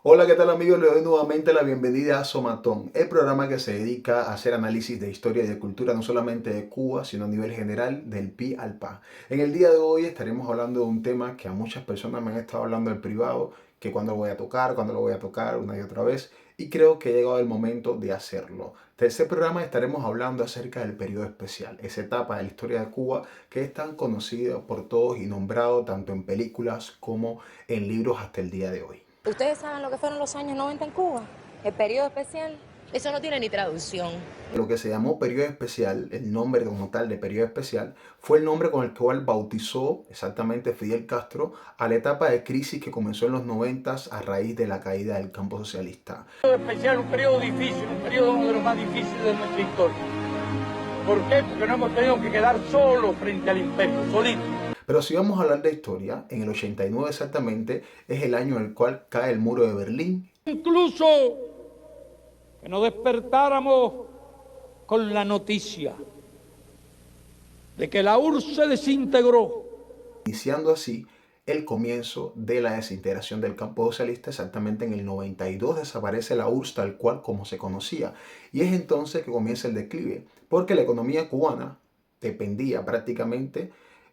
Hola, ¿qué tal amigos? Les doy nuevamente la bienvenida a Somatón, el programa que se dedica a hacer análisis de historia y de cultura, no solamente de Cuba, sino a nivel general, del pi al pa. En el día de hoy estaremos hablando de un tema que a muchas personas me han estado hablando en privado, que cuándo lo voy a tocar una y otra vez, y creo que ha llegado el momento de hacerlo. De este programa estaremos hablando acerca del periodo especial, esa etapa de la historia de Cuba que es tan conocida por todos y nombrado tanto en películas como en libros hasta el día de hoy. ¿Ustedes saben lo que fueron los años 90 en Cuba? El periodo especial. Eso no tiene ni traducción. Lo que se llamó periodo especial, el nombre como tal de periodo especial, fue el nombre con el cual bautizó exactamente Fidel Castro a la etapa de crisis que comenzó en los 90 a raíz de la caída del campo socialista. Especial, un periodo difícil, un periodo uno de los más difíciles de nuestra historia. ¿Por qué? Porque no hemos tenido que quedar solos frente al imperio, solitos. Pero si vamos a hablar de historia, en el 89 exactamente es el año en el cual cae el muro de Berlín. Incluso que nos despertáramos con la noticia de que la URSS se desintegró. Iniciando así el comienzo de la desintegración del campo socialista. Exactamente en el 92 desaparece la URSS tal cual como se conocía, y es entonces que comienza el declive, porque la economía cubana dependía prácticamente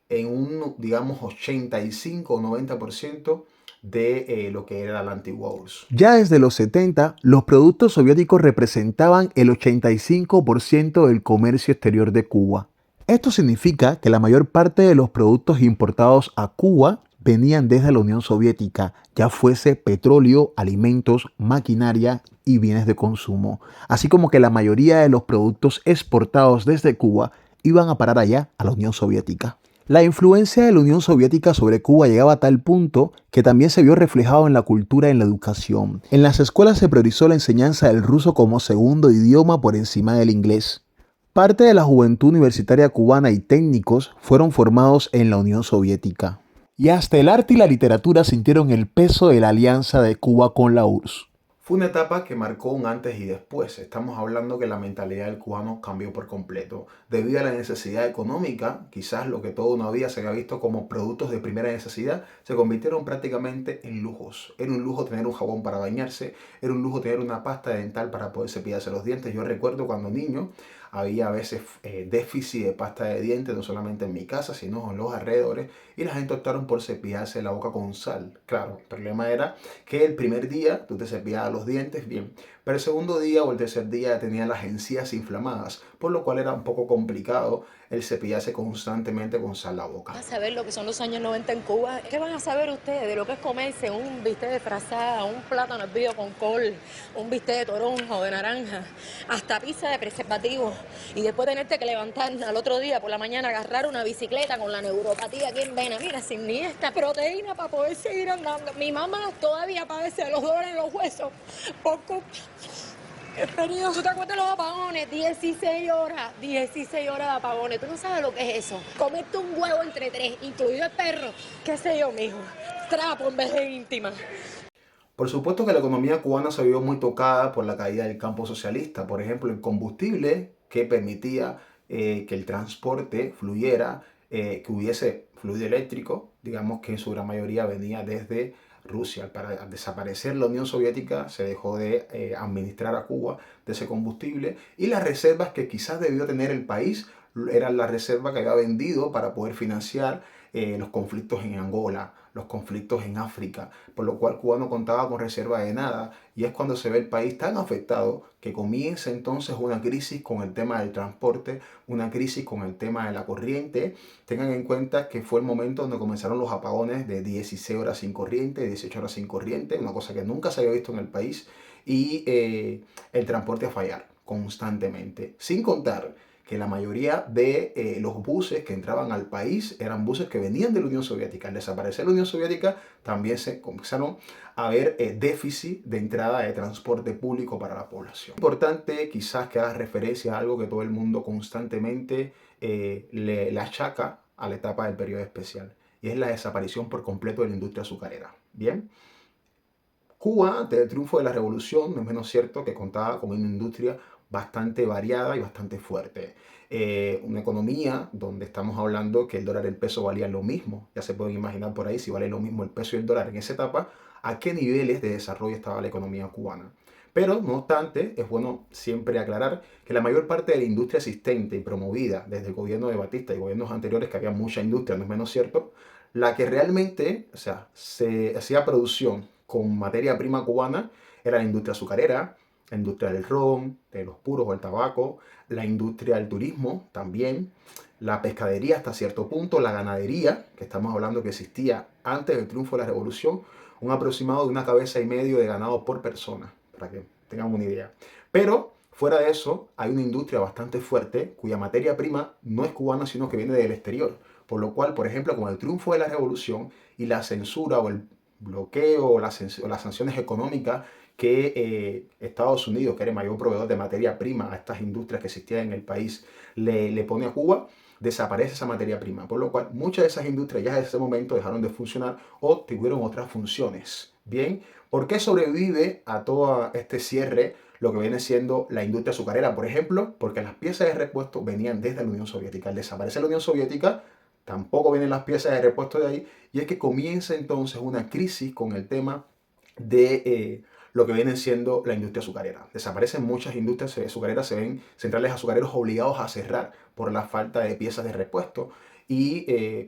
en un, digamos, 85 o 90% de lo que era la antigua URSS. Ya desde los 70, los productos soviéticos representaban el 85% del comercio exterior de Cuba. Esto significa que la mayor parte de los productos importados a Cuba venían desde la Unión Soviética, ya fuese petróleo, alimentos, maquinaria y bienes de consumo, así como que la mayoría de los productos exportados desde Cuba iban a parar allá a la Unión Soviética. La influencia de la Unión Soviética sobre Cuba llegaba a tal punto que también se vio reflejado en la cultura y en la educación. En las escuelas se priorizó la enseñanza del ruso como segundo idioma por encima del inglés. Parte de la juventud universitaria cubana y técnicos fueron formados en la Unión Soviética. Y hasta el arte y la literatura sintieron el peso de la alianza de Cuba con la URSS. Fue una etapa que marcó un antes y después. Estamos hablando que la mentalidad del cubano cambió por completo. Debido a la necesidad económica, quizás lo que todo una vida se había visto como productos de primera necesidad, se convirtieron prácticamente en lujos. Era un lujo tener un jabón para bañarse, era un lujo tener una pasta dental para poder cepillarse los dientes. Yo recuerdo cuando niño había a veces déficit de pasta de dientes, no solamente en mi casa, sino en los alrededores, y la gente optaron por cepillarse la boca con sal. Claro, el problema era que el primer día tú te cepillabas los dientes bien, pero el segundo día o el tercer día ya tenían las encías inflamadas, por lo cual era un poco complicado el cepillarse constantemente con sal la boca. ¿Van a saber lo que son los años 90 en Cuba? ¿Qué van a saber ustedes de lo que es comerse un bistec de frazada, un plátano hervido con col, un bistec de toronja o de naranja, hasta pizza de preservativo? Y después tenerte que levantar al otro día por la mañana, agarrar una bicicleta con la neuropatía aquí en vena. Mira, sin ni esta proteína para poder seguir andando. Mi mamá todavía padece de los dolores en los huesos. Poco. ¿Qué periodo? ¿Tú te acuerdas de los apagones? 16 horas de apagones. ¿Tú no sabes lo que es eso? Comerte un huevo entre tres, incluido el perro. ¿Qué sé yo, mijo? Trapo en vez de íntima. Por supuesto que la economía cubana se vio muy tocada por la caída del campo socialista. Por ejemplo, el combustible que permitía que el transporte fluyera, que hubiese fluido eléctrico, digamos que en su gran mayoría venía desde Rusia. Para desaparecer la Unión Soviética se dejó de administrar a Cuba de ese combustible, y las reservas que quizás debió tener el país eran las reservas que había vendido para poder financiar los conflictos en Angola, los conflictos en África, por lo cual Cuba no contaba con reserva de nada, y es cuando se ve el país tan afectado que comienza entonces una crisis con el tema del transporte, una crisis con el tema de la corriente. Tengan en cuenta que fue el momento donde comenzaron los apagones de 16 horas sin corriente, 18 horas sin corriente, una cosa que nunca se había visto en el país, y el transporte a fallar constantemente, sin contar que la mayoría de los buses que entraban al país eran buses que venían de la Unión Soviética. Al desaparecer la Unión Soviética, también se comenzaron a ver déficit de entrada de transporte público para la población. Importante quizás que haga referencia a algo que todo el mundo constantemente le achaca a la etapa del periodo especial, y es la desaparición por completo de la industria azucarera. Bien. Cuba, ante el triunfo de la revolución, no es menos cierto que contaba con una industria bastante variada y bastante fuerte. Una economía donde estamos hablando que el dólar y el peso valían lo mismo. Ya se pueden imaginar por ahí si vale lo mismo el peso y el dólar en esa etapa a qué niveles de desarrollo estaba la economía cubana. Pero, no obstante, es bueno siempre aclarar que la mayor parte de la industria existente y promovida desde el gobierno de Batista y gobiernos anteriores, que había mucha industria, no es menos cierto, la que realmente, o sea, se hacía producción con materia prima cubana era la industria azucarera, la industria del ron, de los puros o el tabaco, la industria del turismo también, la pescadería hasta cierto punto, la ganadería, que estamos hablando que existía antes del triunfo de la revolución, un aproximado de 1,5 cabezas de ganado por persona, para que tengan una idea. Pero fuera de eso, hay una industria bastante fuerte cuya materia prima no es cubana, sino que viene del exterior. Por lo cual, por ejemplo, con el triunfo de la revolución y la censura o el bloqueo o las sanciones económicas que Estados Unidos, que era el mayor proveedor de materia prima a estas industrias que existían en el país, le pone a Cuba, desaparece esa materia prima. Por lo cual, muchas de esas industrias ya desde ese momento dejaron de funcionar o tuvieron otras funciones. Bien, ¿por qué sobrevive a todo este cierre lo que viene siendo la industria azucarera, por ejemplo? Porque las piezas de repuesto venían desde la Unión Soviética. Al desaparecer la Unión Soviética, tampoco vienen las piezas de repuesto de ahí, y es que comienza entonces una crisis con el tema de lo que viene siendo la industria azucarera. Desaparecen muchas industrias azucareras, se ven centrales azucareros obligados a cerrar por la falta de piezas de repuesto, y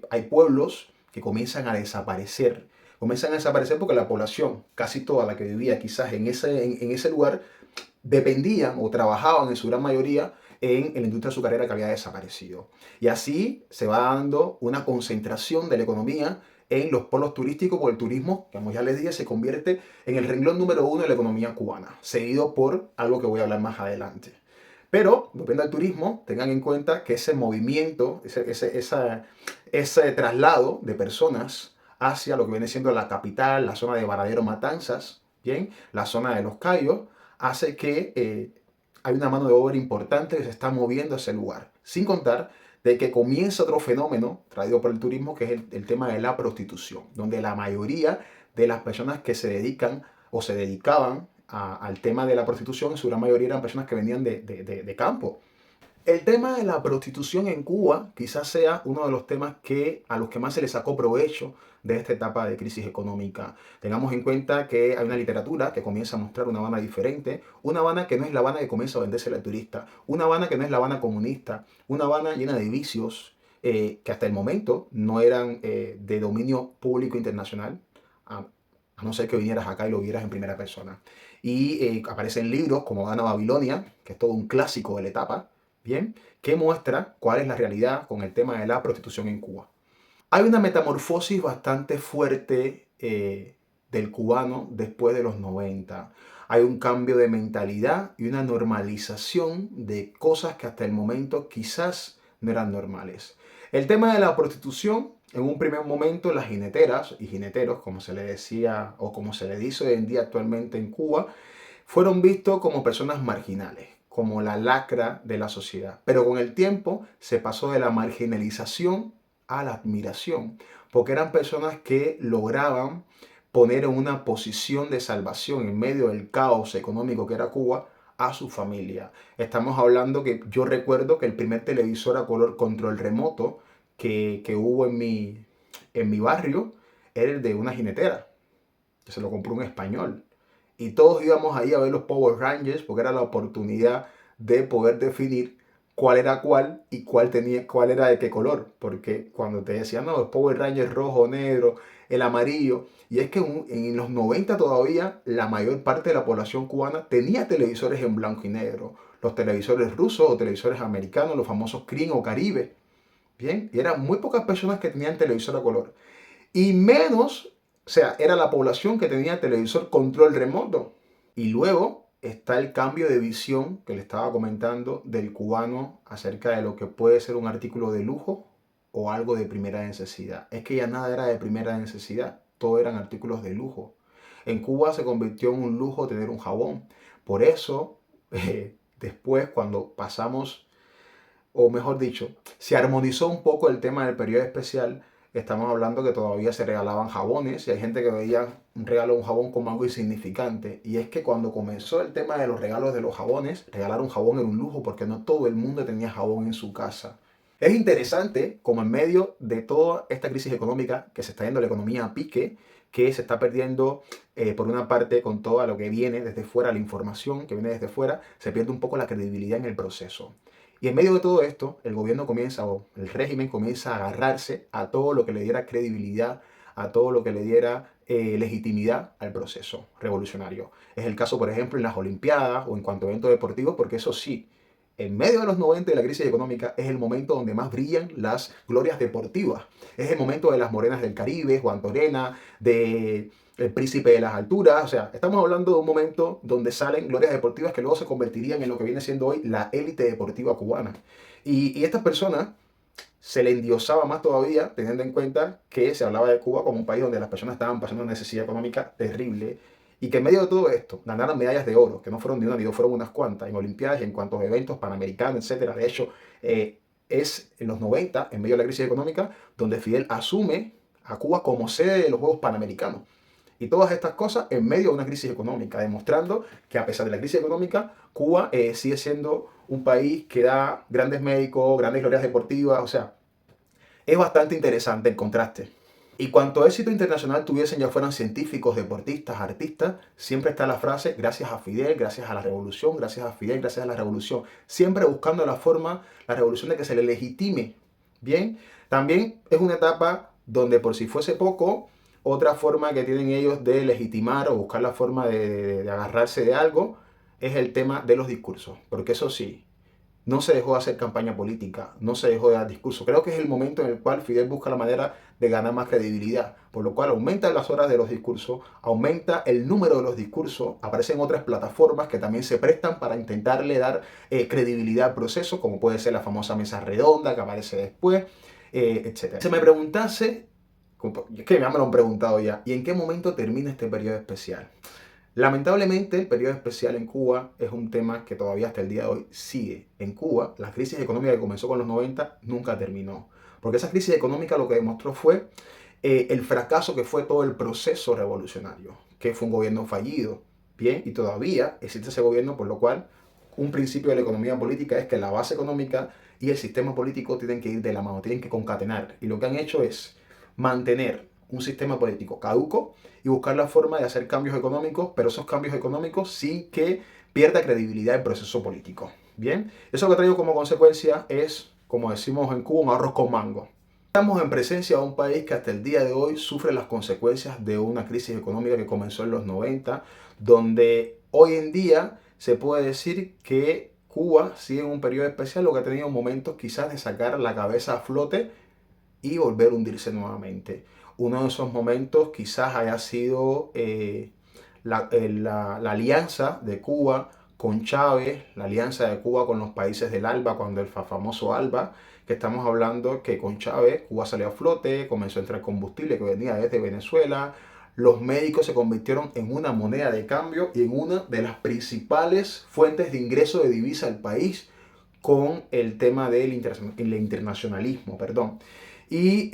hay pueblos que comienzan a desaparecer. Comienzan a desaparecer porque la población, casi toda la que vivía quizás en ese lugar, dependían o trabajaban en su gran mayoría en la industria azucarera que había desaparecido. Y así se va dando una concentración de la economía en los polos turísticos, porque el turismo, como ya les dije, se convierte en el renglón número uno de la economía cubana, seguido por algo que voy a hablar más adelante. Pero, volviendo al turismo, tengan en cuenta que ese movimiento, ese traslado de personas hacia lo que viene siendo la capital, la zona de Varadero Matanzas, bien, la zona de Los Cayos, hace que hay una mano de obra importante que se está moviendo a ese lugar. Sin contar de que comienza otro fenómeno traído por el turismo, que es el tema de la prostitución, donde la mayoría de las personas que se dedican o se dedicaban al tema de la prostitución, en su gran mayoría eran personas que venían de campo. El tema de la prostitución en Cuba quizás sea uno de los temas a los que más se le sacó provecho de esta etapa de crisis económica. Tengamos en cuenta que hay una literatura que comienza a mostrar una Habana diferente, una Habana que no es la Habana que comienza a venderse al turista, una Habana que no es la Habana comunista, una Habana llena de vicios que hasta el momento no eran de dominio público internacional, a no ser que vinieras acá y lo vieras en primera persona. Y aparecen libros como Habana Babilonia, que es todo un clásico de la etapa, bien, que muestra cuál es la realidad con el tema de la prostitución en Cuba. Hay una metamorfosis bastante fuerte del cubano después de los 90. Hay un cambio de mentalidad y una normalización de cosas que hasta el momento quizás no eran normales. El tema de la prostitución, en un primer momento las jineteras y jineteros, como se le decía o como se le dice hoy en día actualmente en Cuba, fueron vistos como personas marginales, como la lacra de la sociedad. Pero con el tiempo se pasó de la marginalización a la admiración, porque eran personas que lograban poner en una posición de salvación en medio del caos económico que era Cuba a su familia. Estamos hablando que yo recuerdo que el primer televisor a color control remoto que hubo en mi barrio era el de una jinetera, que se lo compró un español. Y todos íbamos ahí a ver los Power Rangers porque era la oportunidad de poder definir cuál era cuál y cuál era de qué color. Porque cuando te decían, no, los Power Rangers rojo, negro, el amarillo. Y es que en los 90 todavía la mayor parte de la población cubana tenía televisores en blanco y negro. Los televisores rusos o televisores americanos, los famosos Crin o Caribe. Bien, y eran muy pocas personas que tenían televisor a color. Y menos, o sea, era la población que tenía televisor control remoto. Y luego está el cambio de visión que le estaba comentando del cubano acerca de lo que puede ser un artículo de lujo o algo de primera necesidad. Es que ya nada era de primera necesidad, todo eran artículos de lujo. En Cuba se convirtió en un lujo tener un jabón. Por eso, después cuando pasamos, o mejor dicho, se armonizó un poco el tema del periodo especial. Estamos hablando que todavía se regalaban jabones y hay gente que veía un regalo de un jabón como algo insignificante. Y es que cuando comenzó el tema de los regalos de los jabones, regalar un jabón era un lujo porque no todo el mundo tenía jabón en su casa. Es interesante como en medio de toda esta crisis económica que se está yendo la economía a pique, que se está perdiendo, por una parte, con todo lo que viene desde fuera, la información que viene desde fuera, se pierde un poco la credibilidad en el proceso. Y en medio de todo esto, el gobierno comienza, o el régimen comienza a agarrarse a todo lo que le diera credibilidad, a todo lo que le diera legitimidad al proceso revolucionario. Es el caso, por ejemplo, en las Olimpiadas o en cuanto a eventos deportivos, porque eso sí, en medio de los 90 de la crisis económica es el momento donde más brillan las glorias deportivas. Es el momento de las Morenas del Caribe, Juan Torena, de El Príncipe de las Alturas. O sea, estamos hablando de un momento donde salen glorias deportivas que luego se convertirían en lo que viene siendo hoy la élite deportiva cubana. Y estas personas se le endiosaba más todavía, teniendo en cuenta que se hablaba de Cuba como un país donde las personas estaban pasando una necesidad económica terrible y que en medio de todo esto ganaran medallas de oro, que no fueron ni una ni dos, fueron unas cuantas, en Olimpiadas y en cuantos eventos panamericanos, etcétera. De hecho, es en los 90, en medio de la crisis económica, donde Fidel asume a Cuba como sede de los Juegos Panamericanos. Y todas estas cosas en medio de una crisis económica, demostrando que a pesar de la crisis económica, Cuba sigue siendo un país que da grandes médicos, grandes glorias deportivas. O sea, es bastante interesante el contraste. Y cuanto éxito internacional tuviesen, ya fueran científicos, deportistas, artistas, siempre está la frase, gracias a Fidel, gracias a la revolución, gracias a Fidel, gracias a la revolución. Siempre buscando la forma, la revolución de que se le legitime. Bien, también es una etapa donde, por si fuese poco, otra forma que tienen ellos de legitimar o buscar la forma de agarrarse de algo es el tema de los discursos. Porque eso sí, no se dejó de hacer campaña política, no se dejó de dar discurso. Creo que es el momento en el cual Fidel busca la manera de ganar más credibilidad, por lo cual aumenta las horas de los discursos, aumenta el número de los discursos, aparecen otras plataformas que también se prestan para intentarle dar credibilidad al proceso, como puede ser la famosa mesa redonda que aparece después, etc. Si me preguntase, es que ya me lo han preguntado ya, ¿y en qué momento termina este periodo especial? Lamentablemente, el periodo especial en Cuba es un tema que todavía hasta el día de hoy sigue. En Cuba, la crisis económica que comenzó con los 90 nunca terminó. Porque esa crisis económica lo que demostró fue el fracaso que fue todo el proceso revolucionario, que fue un gobierno fallido. Bien, y todavía existe ese gobierno, por lo cual un principio de la economía política es que la base económica y el sistema político tienen que ir de la mano, tienen que concatenar. Y lo que han hecho es mantener un sistema político caduco y buscar la forma de hacer cambios económicos, pero esos cambios económicos sin que pierda credibilidad el proceso político. Bien, eso que ha traído como consecuencia es, como decimos en Cuba, un arroz con mango. Estamos en presencia de un país que hasta el día de hoy sufre las consecuencias de una crisis económica que comenzó en los 90, donde hoy en día se puede decir que Cuba sigue en un periodo especial, lo que ha tenido momentos quizás de sacar la cabeza a flote y volver a hundirse nuevamente. Uno de esos momentos quizás haya sido la alianza de Cuba con Chávez, la alianza de Cuba con los países del ALBA, cuando el famoso ALBA, que estamos hablando que con Chávez Cuba salió a flote, comenzó a entrar combustible que venía desde Venezuela, los médicos se convirtieron en una moneda de cambio y en una de las principales fuentes de ingreso de divisa del país con el tema del internacionalismo, perdón. Y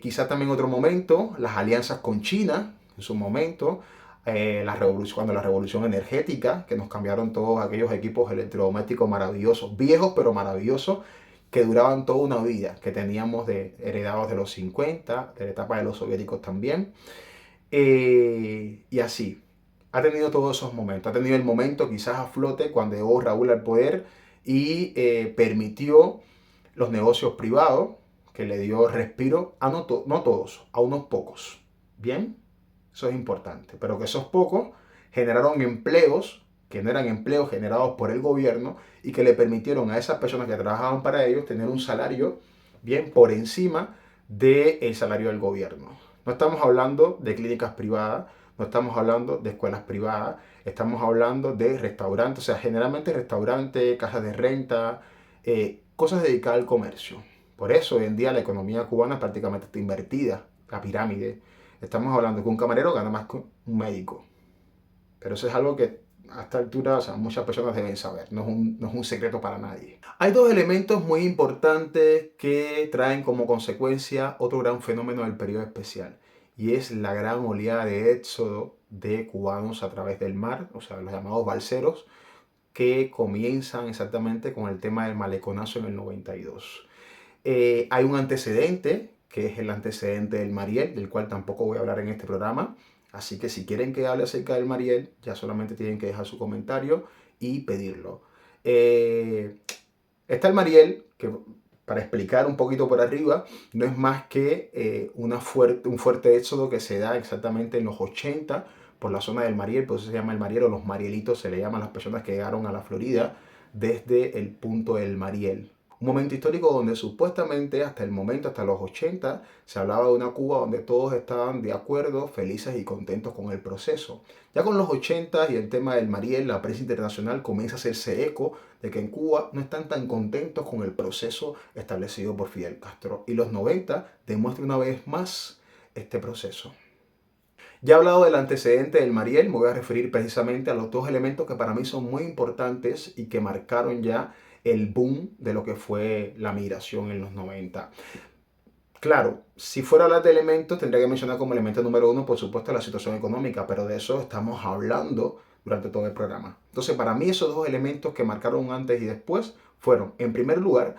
quizá también otro momento, las alianzas con China, en su momento, cuando la revolución energética, que nos cambiaron todos aquellos equipos electrodomésticos maravillosos, viejos pero maravillosos, que duraban toda una vida, que teníamos heredados de los 50, de la etapa de los soviéticos también, y así. Ha tenido todos esos momentos, ha tenido el momento quizás a flote cuando llegó Raúl al poder y permitió los negocios privados, que le dio respiro a no todos, a unos pocos. ¿Bien? Eso es importante. Pero que esos pocos generaron empleos que no eran empleos generados por el gobierno y que le permitieron a esas personas que trabajaban para ellos tener un salario bien por encima del salario del gobierno. No estamos hablando de clínicas privadas, no estamos hablando de escuelas privadas, estamos hablando de restaurantes, o sea, generalmente restaurantes, casas de renta, cosas dedicadas al comercio. Por eso hoy en día la economía cubana prácticamente está invertida, la pirámide. Estamos hablando que un camarero gana más que un médico. Pero eso es algo que a esta altura, o sea, muchas personas deben saber, no es un secreto para nadie. Hay dos elementos muy importantes que traen como consecuencia otro gran fenómeno del periodo especial, y es la gran oleada de éxodo de cubanos a través del mar, o sea, los llamados balseros, que comienzan exactamente con el tema del maleconazo en el 92. Hay un antecedente que es el antecedente del Mariel, del cual tampoco voy a hablar en este programa. Así que si quieren que hable acerca del Mariel, ya solamente tienen que dejar su comentario y pedirlo. Está el Mariel, que para explicar un poquito por arriba, no es más que un fuerte éxodo que se da exactamente en los 80 por la zona del Mariel, por eso se llama el Mariel, o los Marielitos, se le llaman a las personas que llegaron a la Florida desde el punto del Mariel. Un momento histórico donde supuestamente hasta el momento, hasta los 80, se hablaba de una Cuba donde todos estaban de acuerdo, felices y contentos con el proceso. Ya con los 80 y el tema del Mariel, la prensa internacional comienza a hacerse eco de que en Cuba no están tan contentos con el proceso establecido por Fidel Castro. Y los 90 demuestran una vez más este proceso. Ya he hablado del antecedente del Mariel, me voy a referir precisamente a los dos elementos que para mí son muy importantes y que marcaron ya el boom de lo que fue la migración en los 90. Claro, si fuera a hablar de elementos, tendría que mencionar como elemento número uno, por supuesto, la situación económica, pero de eso estamos hablando durante todo el programa. Entonces, para mí esos dos elementos que marcaron un antes y después fueron, en primer lugar,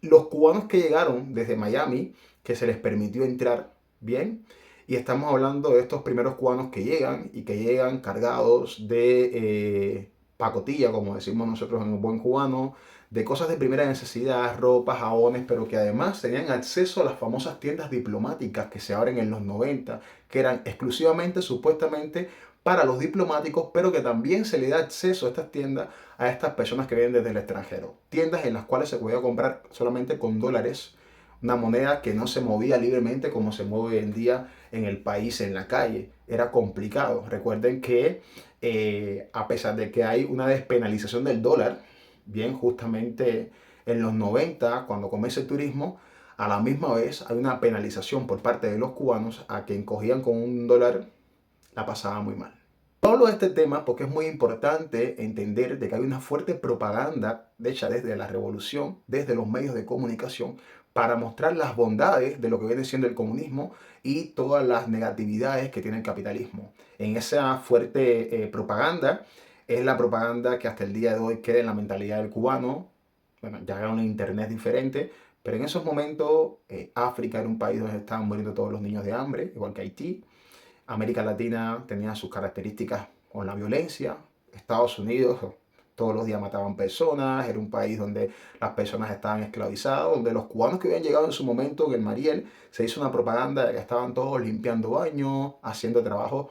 los cubanos que llegaron desde Miami, que se les permitió entrar bien, y estamos hablando de estos primeros cubanos que llegan y que llegan cargados de pacotilla, como decimos nosotros en un buen cubano, de cosas de primera necesidad, ropa, jabones, pero que además tenían acceso a las famosas tiendas diplomáticas que se abren en los 90, que eran exclusivamente, supuestamente, para los diplomáticos, pero que también se le da acceso a estas tiendas a estas personas que vienen desde el extranjero. Tiendas en las cuales se podía comprar solamente con dólares, una moneda que no se movía libremente como se mueve hoy en día en el país, en la calle. Era complicado. Recuerden que a pesar de que hay una despenalización del dólar, bien, justamente en los 90, cuando comienza el turismo, a la misma vez hay una penalización por parte de los cubanos a quien cogían con un dólar, la pasaba muy mal. Hablo de este tema porque es muy importante entender de que hay una fuerte propaganda hecha desde la revolución, desde los medios de comunicación, para mostrar las bondades de lo que viene siendo el comunismo y todas las negatividades que tiene el capitalismo. En esa fuerte propaganda es la propaganda que hasta el día de hoy queda en la mentalidad del cubano. Bueno, ya era un internet diferente, pero en esos momentos África era un país donde estaban muriendo todos los niños de hambre, igual que Haití. América Latina tenía sus características con la violencia. Estados Unidos todos los días mataban personas, era un país donde las personas estaban esclavizadas, donde los cubanos que habían llegado en su momento en el Mariel, se hizo una propaganda de que estaban todos limpiando baños, haciendo trabajos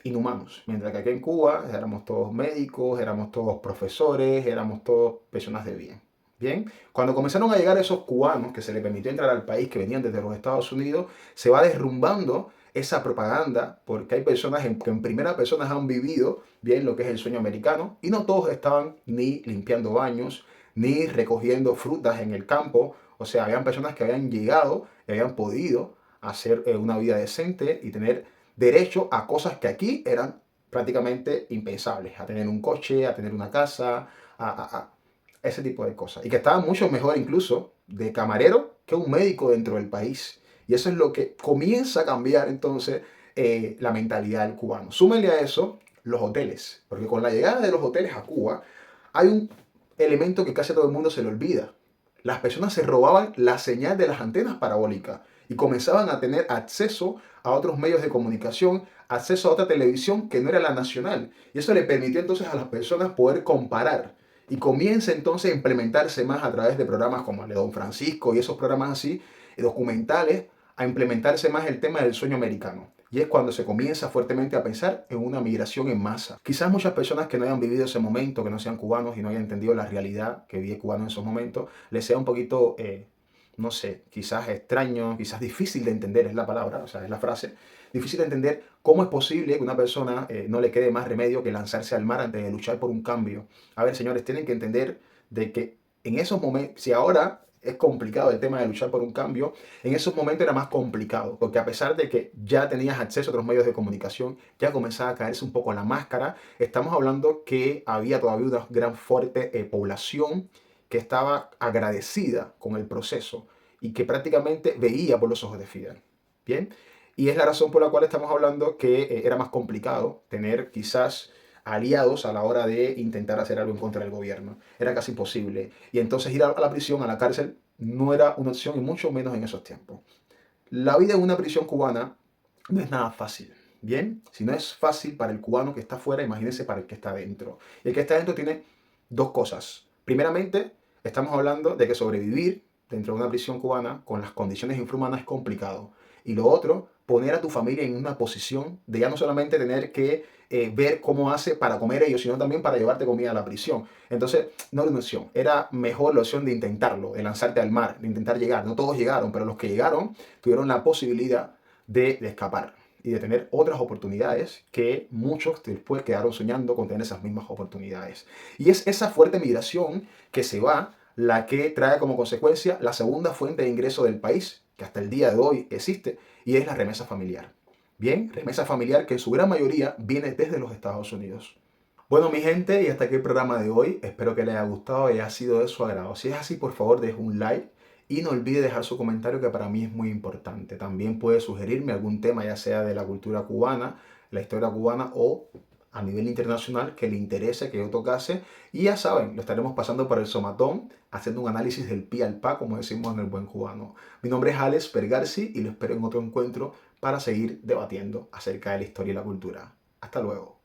inhumanos. Mientras que aquí en Cuba éramos todos médicos, éramos todos profesores, éramos todos personas de bien. Bien, cuando comenzaron a llegar esos cubanos que se les permitió entrar al país, que venían desde los Estados Unidos, se va derrumbando esa propaganda, porque hay personas que en primera persona han vivido bien lo que es el sueño americano, y no todos estaban ni limpiando baños, ni recogiendo frutas en el campo. O sea, habían personas que habían llegado y habían podido hacer una vida decente y tener derecho a cosas que aquí eran prácticamente impensables, a tener un coche, a tener una casa, a ese tipo de cosas. Y que estaban mucho mejor incluso de camarero que un médico dentro del país. Y eso es lo que comienza a cambiar entonces la mentalidad del cubano. Súmenle a eso los hoteles, porque con la llegada de los hoteles a Cuba hay un elemento que casi a todo el mundo se le olvida. Las personas se robaban la señal de las antenas parabólicas y comenzaban a tener acceso a otros medios de comunicación, acceso a otra televisión que no era la nacional. Y eso le permitió entonces a las personas poder comparar. Y comienza entonces a implementarse más a través de programas como el de Don Francisco y esos programas así, documentales, a implementarse más el tema del sueño americano. Y es cuando se comienza fuertemente a pensar en una migración en masa. Quizás muchas personas que no hayan vivido ese momento, que no sean cubanos y no hayan entendido la realidad que vive cubano en esos momentos, les sea un poquito, no sé, quizás extraño, quizás difícil de entender, es la palabra, o sea, es la frase, difícil de entender cómo es posible que una persona no le quede más remedio que lanzarse al mar antes de luchar por un cambio. A ver, señores, tienen que entender de que en esos momentos, si ahora es complicado el tema de luchar por un cambio, en esos momentos era más complicado, porque a pesar de que ya tenías acceso a otros medios de comunicación, ya comenzaba a caerse un poco la máscara. Estamos hablando que había todavía una gran fuerte población que estaba agradecida con el proceso y que prácticamente veía por los ojos de Fidel. Bien, y es la razón por la cual estamos hablando que era más complicado tener quizás aliados a la hora de intentar hacer algo en contra del gobierno. Era casi imposible. Y entonces ir a la prisión, a la cárcel, no era una opción y mucho menos en esos tiempos. La vida en una prisión cubana no es nada fácil. Bien, si no es fácil para el cubano que está afuera, imagínense para el que está dentro. Y el que está dentro tiene dos cosas. Primeramente, estamos hablando de que sobrevivir dentro de una prisión cubana con las condiciones infrahumanas es complicado. Y lo otro, poner a tu familia en una posición de ya no solamente tener que ver cómo hace para comer ellos, sino también para llevarte comida a la prisión. Entonces, no era una opción. Era mejor la opción de intentarlo, de lanzarte al mar, de intentar llegar. No todos llegaron, pero los que llegaron tuvieron la posibilidad de escapar y de tener otras oportunidades que muchos después quedaron soñando con tener esas mismas oportunidades. Y es esa fuerte migración que se va la que trae como consecuencia la segunda fuente de ingreso del país, que hasta el día de hoy existe, y es la remesa familiar. Bien, remesa familiar que en su gran mayoría viene desde los Estados Unidos. Bueno, mi gente, y hasta aquí el programa de hoy. Espero que les haya gustado y haya sido de su agrado. Si es así, por favor, deje un like y no olvide dejar su comentario, que para mí es muy importante. También puede sugerirme algún tema, ya sea de la cultura cubana, la historia cubana o a nivel internacional que le interese que yo tocase. Y ya saben, lo estaremos pasando por el somatón, haciendo un análisis del pi al pa, como decimos en el buen cubano. Mi nombre es Alex Pergarsi y lo espero en otro encuentro para seguir debatiendo acerca de la historia y la cultura. Hasta luego.